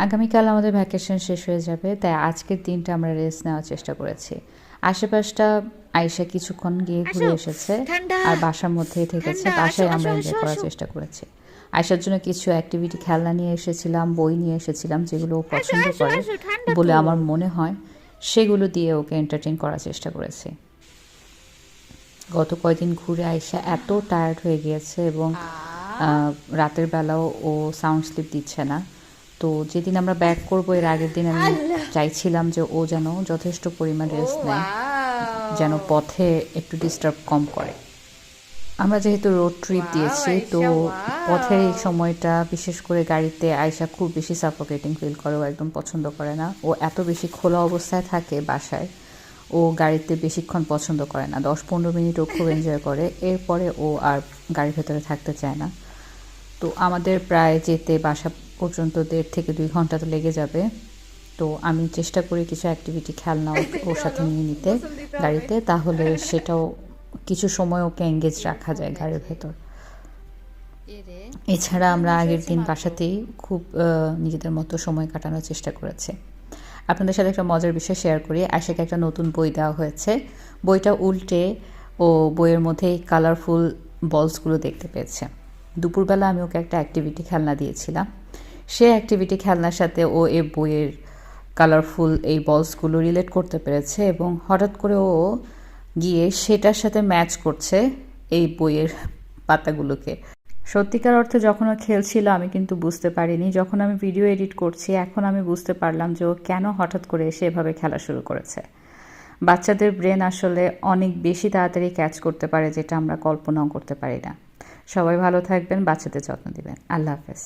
আগামীকাল আমাদের ভ্যাকেশন শেষ হয়ে যাবে, তাই আজকের দিনটা আমরা রেস্ট নেওয়ার চেষ্টা করেছি। আশেপাশটা আয়েশা কিছুক্ষণ গিয়ে ঘুরে এসেছে আর বাসার মধ্যেই থেকেছে। বাসায় আমরা এনজয় করার চেষ্টা করেছি। আয়েশার জন্য কিছু অ্যাক্টিভিটি খেলনা নিয়ে এসেছিলাম, বই নিয়ে এসেছিলাম, যেগুলো ও পছন্দ করে বলে আমার মনে হয়, সেগুলো দিয়ে ওকে এন্টারটেইন করার চেষ্টা করেছি। গত কয়েকদিন ঘুরে আয়েশা এত টায়ার্ড হয়ে গিয়েছে এবং রাতের বেলাও ও সাউন্ড স্লিপ দিচ্ছে না। তো যেদিন আমরা ব্যাক করবো এর আগের দিন আমি চাইছিলাম যে ও যেন যথেষ্ট পরিমাণ রেস্ট নেয়, যেন পথে একটু ডিস্টার্ব কম করে। আমরা যেহেতু রোড ট্রিপ দিয়েছি, তো পথের এই সময়টা বিশেষ করে গাড়িতে আয়েশা খুব বেশি সাফোকেটিং ফিল করে, ও একদম পছন্দ করে না। ও এত বেশি খোলা অবস্থায় থাকে বাসায়, ও গাড়িতে বেশিক্ষণ পছন্দ করে না। 10-15 মিনিট ও খুব এনজয় করে, এরপরে ও আর গাড়ির ভেতরে থাকতে চায় না। তো আমাদের প্রায় যেতে বাসা পর্যন্ত 1.5 থেকে 2 ঘন্টা তো লেগে যাবে। তো আমি চেষ্টা করি কিছু অ্যাক্টিভিটি খেলনা ওর সাথে নিয়ে নিতে গাড়িতে, তাহলে সেটাও কিছু সময় ওকে এঙ্গেজ রাখা যায় গাড়ির ভেতর। এছাড়া আমরা আগের দিন বাসাতেই খুব নিজেদের মতো সময় কাটানোর চেষ্টা করেছি। আপনাদের সাথে একটা মজার বিষয় শেয়ার করি। আয়েশাকে একটা নতুন বই দেওয়া হয়েছে। বইটা উল্টে ও বইয়ের মধ্যে এই কালারফুল বলসগুলো দেখতে পেয়েছে। দুপুরবেলা আমি ওকে একটা অ্যাক্টিভিটি খেলনা দিয়েছিলাম। সেই অ্যাক্টিভিটি খেলনার সাথে ও এই বইয়ের কালারফুল এই বলসগুলো রিলেট করতে পেরেছে এবং হঠাৎ করে ও গিয়ে সেটার সাথে ম্যাচ করছে এই বইয়ের পাতাগুলোকে। সত্যিকার অর্থে যখন ও খেলছিল আমি কিন্তু বুঝতে পারিনি। যখন আমি ভিডিও এডিট করছি এখন আমি বুঝতে পারলাম যে ও কেন হঠাৎ করে এসে এভাবে খেলা শুরু করেছে। বাচ্চাদের ব্রেন আসলে অনেক বেশি তাড়াতাড়ি ক্যাচ করতে পারে, যেটা আমরা কল্পনাও করতে পারি না। সবাই ভালো থাকবেন, বাচ্চাদের যত্ন দিবেন। আল্লাহ হাফেজ।